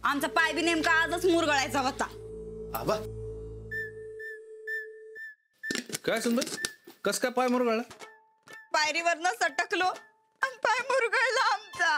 आमचा पाय बी नेमका आजच मुरगळायचा होता. आबा काय सुनबाई, कस काय पाय मुरगळला? पायरीवरनं सटकलो आणि पाय मुरगळला आमचा.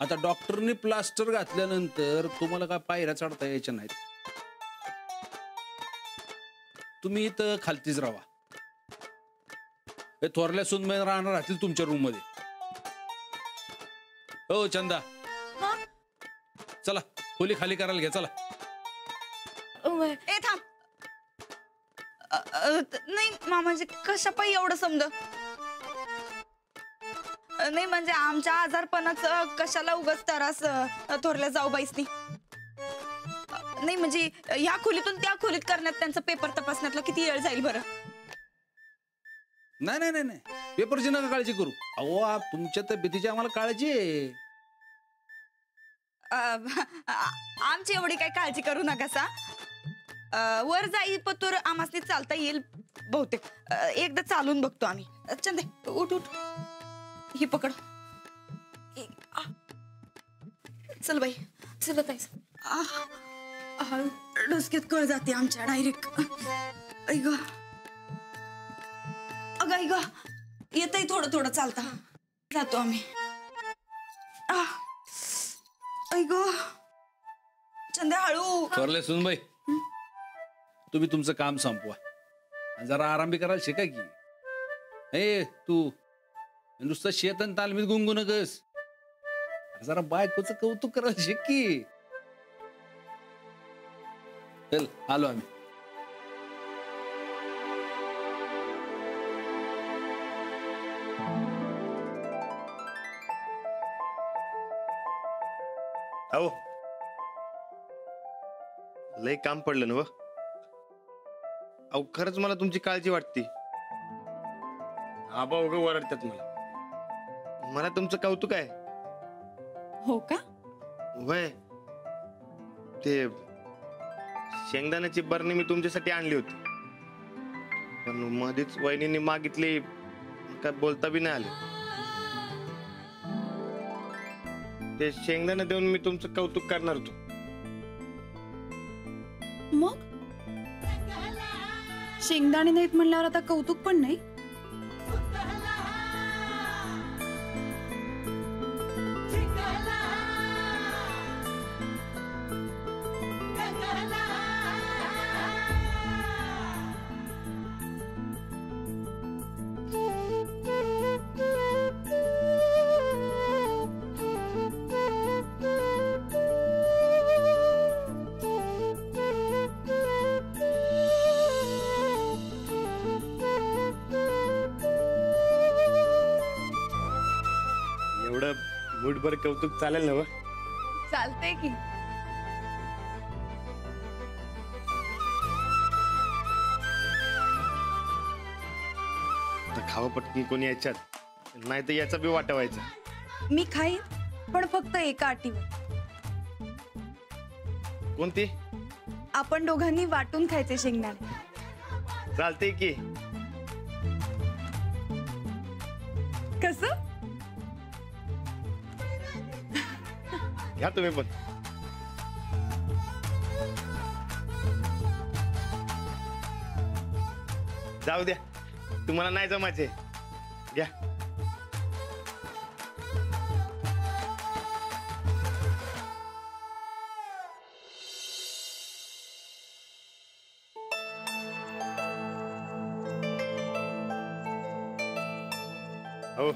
आता डॉक्टरनी प्लास्टर घातल्यानंतर तुम्हाला काय पायऱ्या चढता यायच्या नाहीत. तुम्ही इथं खालतीच राहा. हे थोरल्या सुनबाई राहणार राहतील तुमच्या रूम मध्ये. हो चंदा, चला खोली खाली करायला घ्या. चला. ए थांब. नाही मामाजी, कशा पायी एवढं समज नाही, म्हणजे आमच्या आजारपणाचं कशाला उगाच त्रास थोरल्या जाऊबाईसनी. नाही म्हणजे ह्या खोलीतून त्या खोलीत करण्यात त्यांचा पेपर तपासण्यातला किती वेळ जाईल बरं? नाही नाही नाही नाही, पेपरची नका काळजी करू. अहो तुमच्या तब्येतीची आम्हाला काळजी आहे. आमची एवढी काही काळजी करू नका सा. वर जाई पतूर आम्हासनी चालता येईल बहुतेक. एकदा चालून बघतो आम्ही. चंदे उठ उठ, ही पकड. चल बाई, चलत आहेस. डोसक्यात कळ जाते आमच्या डायरेक्ट. ऐक अगं ऐक, येतय थोडं थोडं चालता. जातो आम्ही. ऐक चंदे हळू. थोरल्या सुनबाई, तुम्ही तुमचं काम संपवा, जरा आराम बी करायला शिका की. ए तू नुसतं शेत आणि तालमीत गुंगू नकस, जरा बायकोचं कौतुक करायला शिक की. चल आलो आम्ही. अहो लय काम पडलं ना. अहो खरंच मला तुमची काळजी वाटते. आबा उगा ओरडतात मला तुमचं कौतुक आहे. हो का? वय ते शेंगदाण्याची बरणी मी तुमच्यासाठी आणली होती, पण मध्येच वहिनींनी मागितली, काय बोलता बी नाही आले. ते शेंगदाणे देऊन मी तुमचं कौतुक करणार होतो. मग शेंगदाणे नाहीत म्हणल्यावर आता कौतुक पण नाही? मुठभर कौतुक चालेल ना? चालतंय की. खावं पटकन कोणी याच्यात, नाही तर याचा बी वाटा व्हायचा. मी खाईन, पण फक्त एका अटीवर. कोणती? आपण दोघांनी वाटून खायचे शेंगदाणे. चालतंय की. कसं? घ्या तुम्ही पण. जाऊ द्या, तुम्हाला नाही जमायचे. घ्या. हो,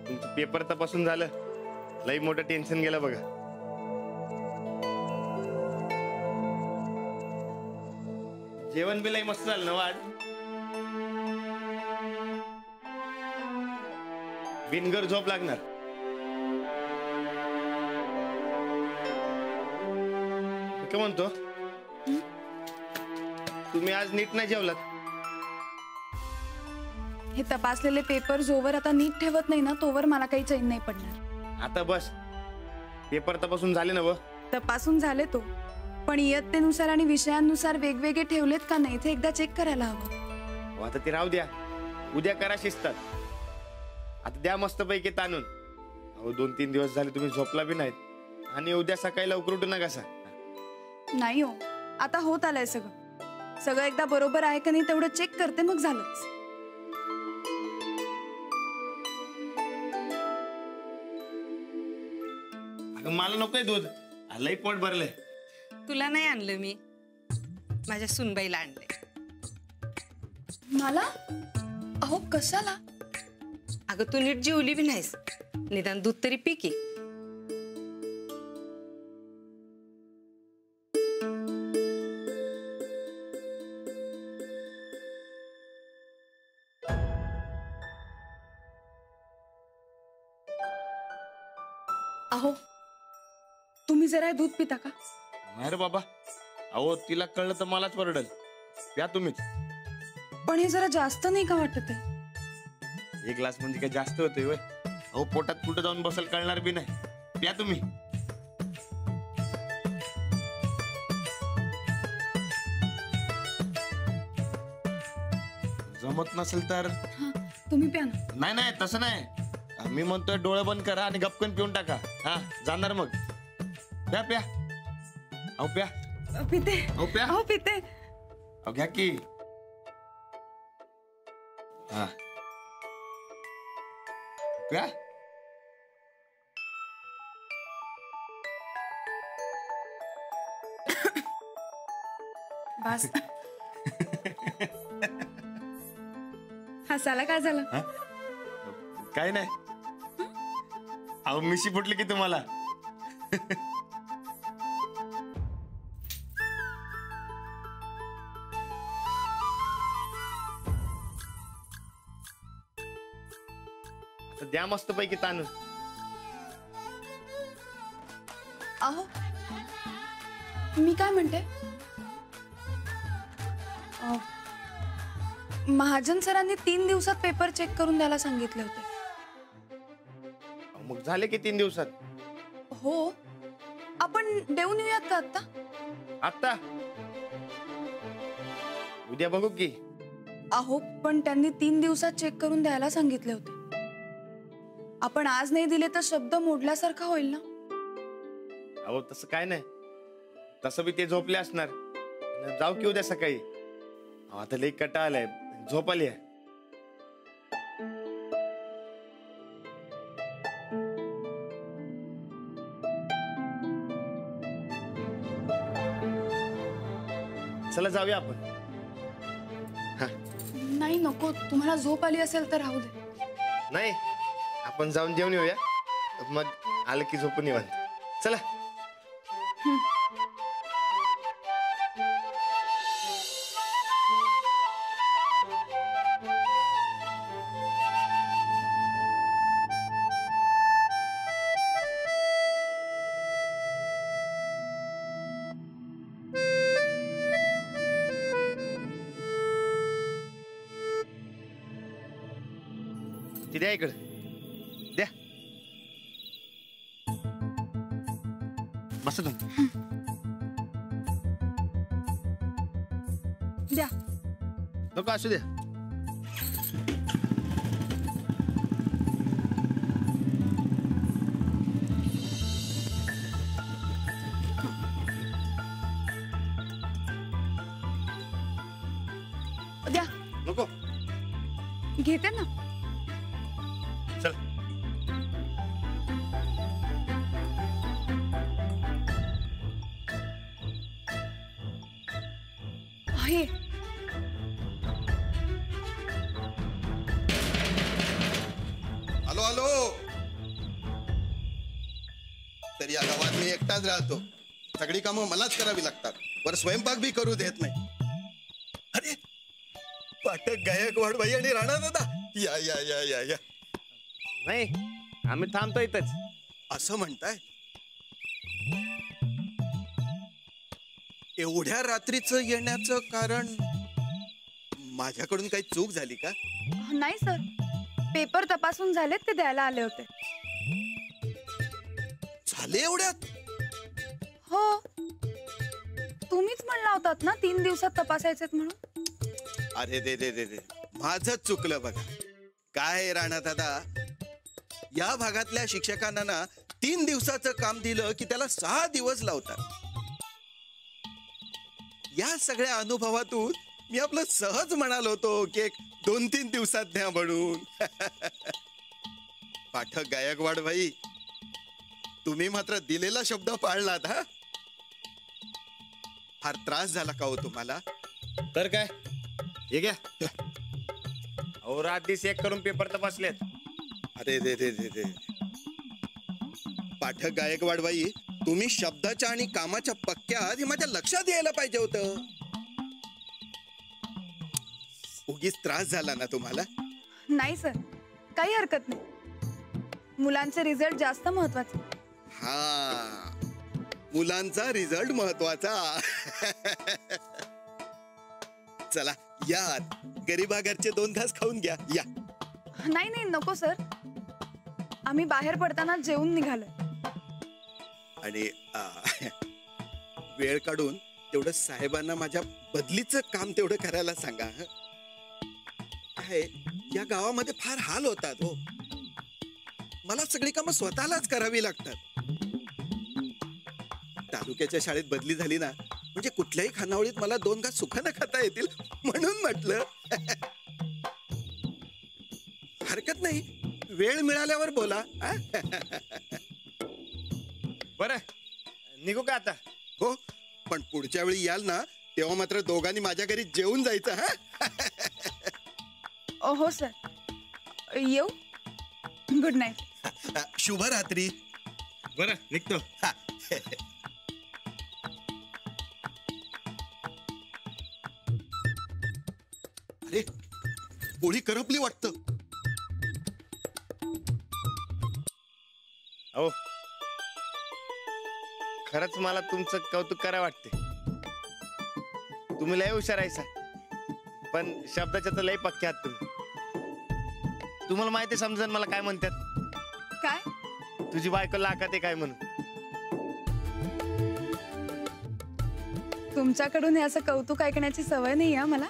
तुमचं पेपर तपासून झालं. लई मोठं टेन्शन गेलं बघा. जेवण बी लई मस्त झालं ना आज. बिनगर झोप लागणार. काय म्हणतो, तुम्ही आज नीट नाही जेवलात. हे तपासलेले पेपर जोवर आता नीट ठेवत नाही ना, तोवर मला काही चैन नाही पडणार. आता बस, पेपर तपासून झाले ना? तपासून झाले तो, पण इयत्तेनुसार आणि विषयांनुसार वेगवेगळे ठेवलेत का नाही ते एकदा चेक करायला हवं. आता ते राहू द्या, उद्या करा शिस्तात. आता द्या मस्त पैकी ताणून. अहो 2-3 दिवस झाले तुम्ही झोपला बी नाहीत. आणि उद्या सकाळी लवकर उठू नका सा. नाही हो, आता होत आलंय सगळं. सगळं एकदा बरोबर आहे का नाही तेवढं चेक करते, मग झालंच. अगं मला नकोय दूध, लई पोट भरलंय. तुला नाही आणलं मी, माझ्या सुनबाईला आणलंय. मला? अहो कशाला? अगं तू नीट जेवली बी नाहीस, निदान दूध तरी पी की. अहो तुम्ही जरा हे दूध पिता का? नाही रे बाबा, अहो तिला कळलं तर मलाच वरडल. प्या तुम्हीच. पण हे जरा जास्त नाही का वाटत आहे? एक ग्लास म्हणजे काय जास्त होतोय होय? अहो पोटात कुठं जाऊन बसल कळणार बी नाही. प्या तुम्ही. जमत नसेल तर हा, तुम्ही प्या ना. नाही नाही तसं नाही. मी म्हणतोय डोळे बंद करा आणि गपकन पिऊन टाका. हा जाणार मग. प्या प्या. अहो प्या. पिते. अहो प्या. अहो पिते. अहो घ्या की. हा प्या. बस. हसायला काय झालं? काय नाही. अहो मिशी फुटली की तुम्हाला. आता द्या मस्त पैकी ताणून. अहो मी काय म्हणते, महाजन सरांनी 3 दिवसात पेपर चेक करून द्यायला सांगितले होते. मग झाले की 3 दिवसात. हो, आपण देऊन येऊयात का आता? आता उद्या बघू की. अहो पण त्यांनी 3 दिवसात चेक करून द्यायला सांगितले होते. आपण आज नाही दिले तर शब्द मोडल्यासारखा होईल ना. अहो तसं काय नाही. तसं बी ते झोपले असणार. जाऊ की उद्या सकाळी. अहो, आता लई कंटाळा आलाय, झोप आली आहे. चला जाऊया आपण. नाही नको, तुम्हाला झोप आली असेल तर राहू दे. नाही आपण जाऊन जेवण येऊया, मग आलं की झोपून निवांत. चला. ती द्या इकडे. द्या. बसा तुम्ही. द्या. नको असू द्या. द्या. नको. घेते ना. चल. आहे. Hello hello. तर या गावात मी एकटाच राहतो. सगळी कामं मलाच करावी लागतात. वर स्वयंपाक भी करू देत नाही. अरे पाठक गायकवाड बाई आणि राणा दादा, या या या या या. नाही आम्ही थांबतो इथंच. असं म्हणताय? एवढ्या रात्रीचं येण्याचं कारण माझ्याकडून काही चूक झाली का? नाही सर, पेपर तपासून झालेत, ते द्यायला आले होते. झाले एवढ्यात? हो, तुम्हीच म्हणला होतात ना 3 दिवसात तपासायचेत म्हणून. अरे दे दे दे दे, माझंच चुकलं बघा. काय राणा दादा, या भागातल्या शिक्षकांना ना 3 दिवसाचं काम दिलं की त्याला 6 दिवस लावतात. या सगळ्या अनुभवातून मी आपलं सहज म्हणालो होतो की एक 2-3 दिवसात द्या म्हणून. पाठक गायकवाड भाई, तुम्ही मात्र दिलेला शब्द पाळलात. हा, फार त्रास झाला का हो तुम्हाला? तर काय हे घ्या. अहो रात्री चेक करून पेपर तपासलेत. अरे रे रे रे रे. पाठक गायकवाड बाई, तुम्ही शब्दाच्या आणि कामाच्या पक्क्यात हे माझ्या लक्षात यायला पाहिजे होतं. उगीच त्रास झाला ना तुम्हाला? नाही सर, काही हरकत नाही. मुलांचे रिझल्ट जास्त महत्वाचे. हा, मुलांचा रिझल्ट महत्वाचा. चला या, गरीबा घरचे 2 घास खाऊन घ्या. या. नाही नाही नको सर, आम्ही बाहेर पडताना जेवून निघालोय. आणि वेळ काढून तेवढं साहेबांना माझ्या बदलीचं काम तेवढं करायला सांगा. काय या गावामध्ये फार हाल होतात हो. मला सगळी कामं स्वतःलाच करावी लागतात. तालुक्याच्या शाळेत बदली झाली ना, म्हणजे कुठल्याही खानावळीत मला 2 घास सुखानं खाता येतील म्हणून म्हटलं. हरकत नाही, वेळ मिळाल्यावर बोला. बरं निघू का आता? हो, पण पुढच्या वेळी याल ना तेव्हा मात्र दोघांनी माझ्या घरी जेवून जायचं. हा, हो सर, येऊ. Good night. शुभरात्री. बरं निघतो. हा. अरे, पोळी करपली वाटतं. अहो खरंच मला तुमचं कौतुक करावं वाटते. तुम्ही लय हुशार आहे सा, पण शब्दाच्या तर लय पक्के आहात तुम्ही. तुम्हाला माहिती समजा मला काय म्हणतात? काय? तुझी बायको लाखात आहे काय म्हणून. तुमच्याकडून हे असं कौतुक ऐकण्याची सवय नाही आहे मला.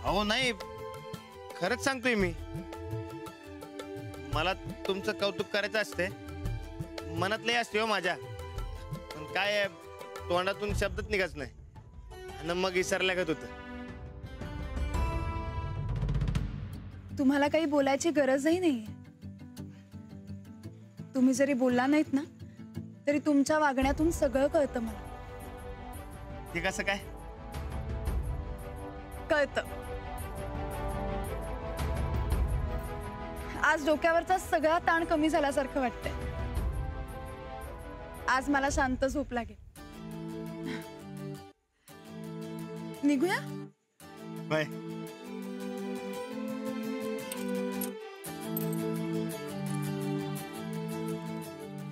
अहो नाही, खरंच सांगतोय मी. मला तुमचं कौतुक करायचं असते, मनात लय असते हो माझ्या, पण काय तोंडातून शब्दच निघत नाही आणि मग विसरल्यागत होतं. तुम्हाला काही बोलायची गरजही नाहीये. तुम्ही जरी बोलला नाहीत ना, तरी तुमच्या वागण्यातून सगळं कळतं मला. ते कसं काय? कळतं. आज डोक्यावरचा सगळा ताण कमी झाल्यासारखं वाटतंय. आज मला शांत झोप लागेल. निघूया? बाय.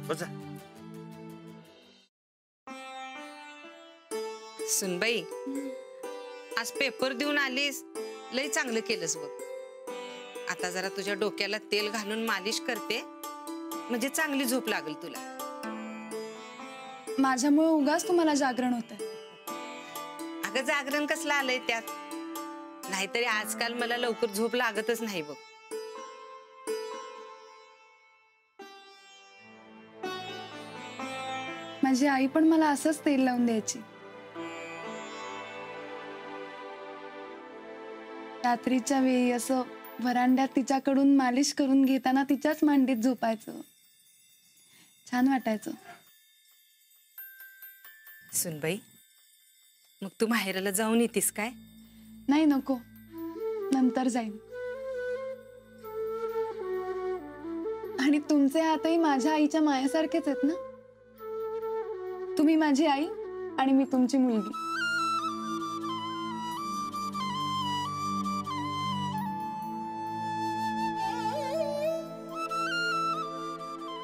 बसा. सुनबाई, आज पेपर देऊन आलीस, लय चांगलं केलंस बघ. आता जरा तुझ्या डोक्याला तेल घालून मालिश करते, म्हणजे चांगली झोप लागेल तुला. माझ्यामुळे उगाच तुम्हाला जागरण होतंय. अगं जागरण कसलं आलंय त्यात? नाहीतरी आजकाल मला लवकर झोप लागतच नाही बघ. माझी आई पण मला असंच तेल लावून द्यायची. रात्रीच्या वेळी असं व्हरांड्यात तिच्याकडून मालिश करून घेताना तिच्याच मांडीत झोपायचं. छान वाटायचं. सुनबाई, मग तू माहेराला जाऊन येतीस काय? नाही नको, नंतर जाईन. आणि तुमचे हातही माझ्या आईच्या मायासारखेच आहेत ना. तुम्ही माझी आई आणि मी तुमची मुलगी.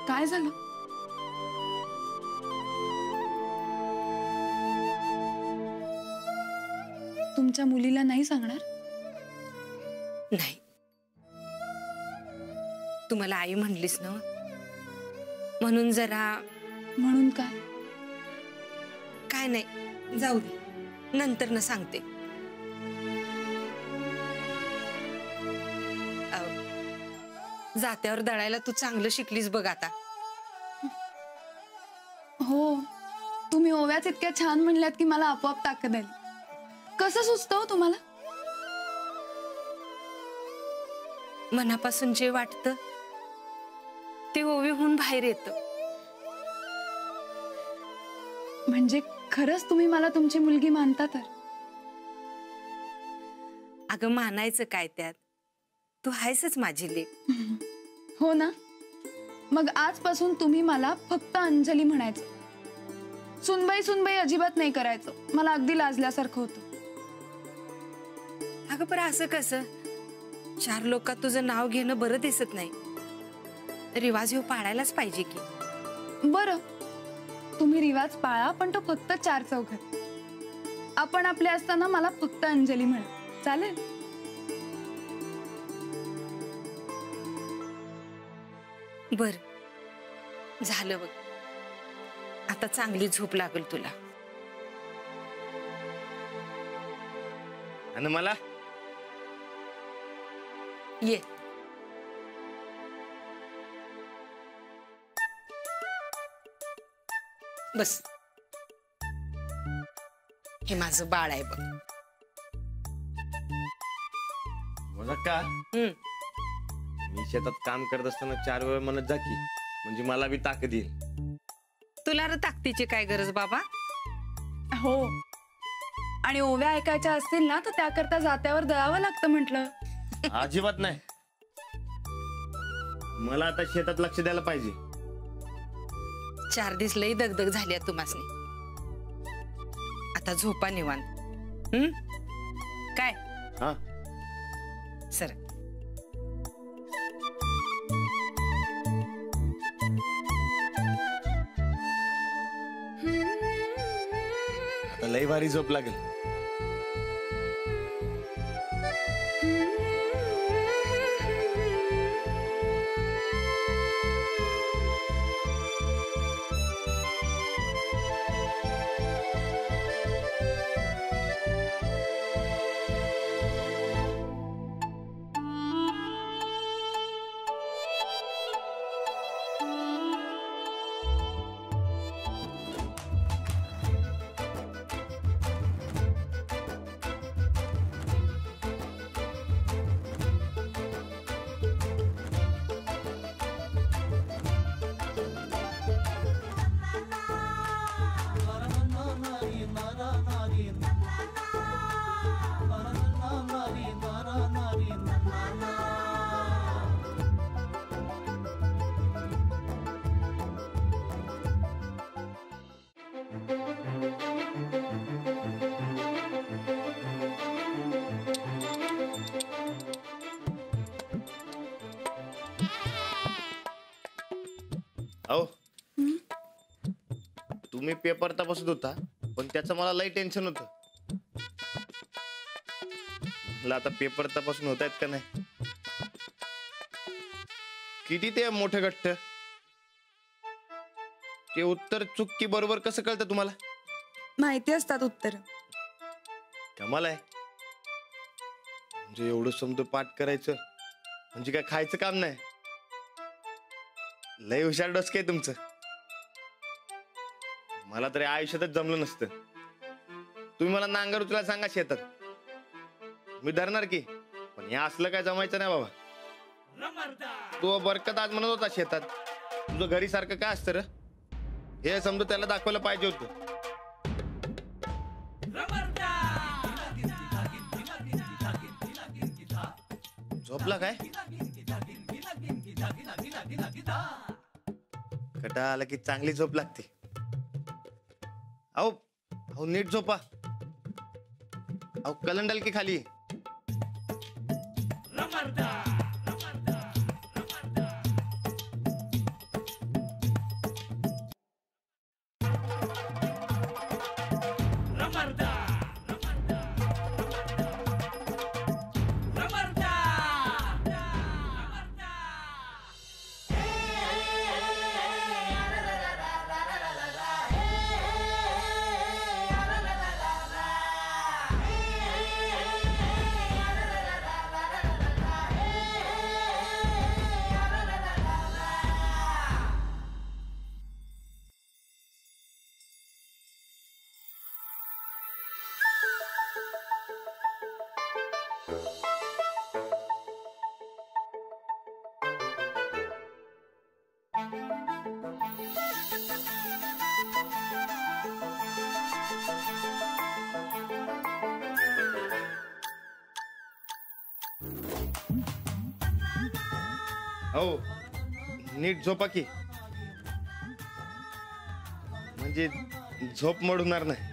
काय झालं? तुमच्या मुलीला नाही सांगणार? नाही. तू मला आई म्हणलीस ना, म्हणून जरा. म्हणून काय? काय नाही, जाऊ दे, नंतर न सांगते. जात्यावर दळायला तू चांगलं शिकलीस बघ आता. तुम्ही ओव्याच इतक्या छान म्हणल्यात की मला आपोआप ताकद आली. कसं सुचतं हो तुम्हाला? मनापासून जे वाटतं ते ओवीहून बाहेर येतं. म्हणजे खरंच तुम्ही मला तुमची मुलगी मानता तर? अगं मानायचं काय त्यात, तू आहेसच माझी लेक. हो ना. मग आजपासून तुम्ही मला फक्त अंजली म्हणायचं. सुनबाई सुनबाई अजिबात नाही करायचं. मला अगदी लाजल्यासारखं होतं. अगं पण असं कसं? 4 लोकात तुझं नाव घेणं बरं दिसत नाही. रिवाज ह्यो पाळायलाच पाहिजे की. बरं, तुम्ही रिवाज पाळा, पण तो फक्त 4 चौघात. आपण आपले असताना मला फक्त अंजली म्हणा. चालेल? बर, झालं बघ. आता चांगली झोप लागल तुला. आणि मला ये. बस. हे माझं बाळ आहे बघ. बघा का, मी शेतात काम करत असताना 4 वेळा म्हणत जा की, म्हणजे मला बी ताकद येईल. तुला रे ताकदीची काय गरज बाबा? हो. आणि ओव्या ऐकायच्या असतील ना तर त्याकरता जात्यावर दळावं लागतं म्हटलं. अजिबात नाही. मला आता शेतात लक्ष द्यायला पाहिजे. 4 दिवस लई दगदग झाली आहे तुम्हासनी. आता झोपा निवांत. काय? हा. सर. आता लई भारी झोप लागेल. अहो, तुम्ही पेपर तपासत होता, पण त्याचं मला लई टेन्शन होतं. मला आता पेपर तपासून होत आहेत का नाही. किती ते मोठे गठ्ठ. ते उत्तर चुकी बरोबर कसं कळतं तुम्हाला? माहिती असतात उत्तर. कमाल आहे. म्हणजे एवढं समजा पाठ करायचं म्हणजे काय खायचं काम नाही. लय हुशार डोसके आहे तुमचं. मला तरी आयुष्यातच जमलं नसतं. तुम्ही मला नांगर उचलायला सांगा शेतात, मी धरणार की, पण हे असलं काय जमायचं नाही बाबा. तो बरकत आज म्हणत होता शेतात तुझं घरी सारखं काय असतं र, हे समजा त्याला दाखवायला पाहिजे होतं. झोपला काय? कटा आला की चांगली झोप लागते. अहो नीट झोपा. अहो कलंडल की खाली. हो नीट झोपा की म्हणजे झोप मोडणार नाही.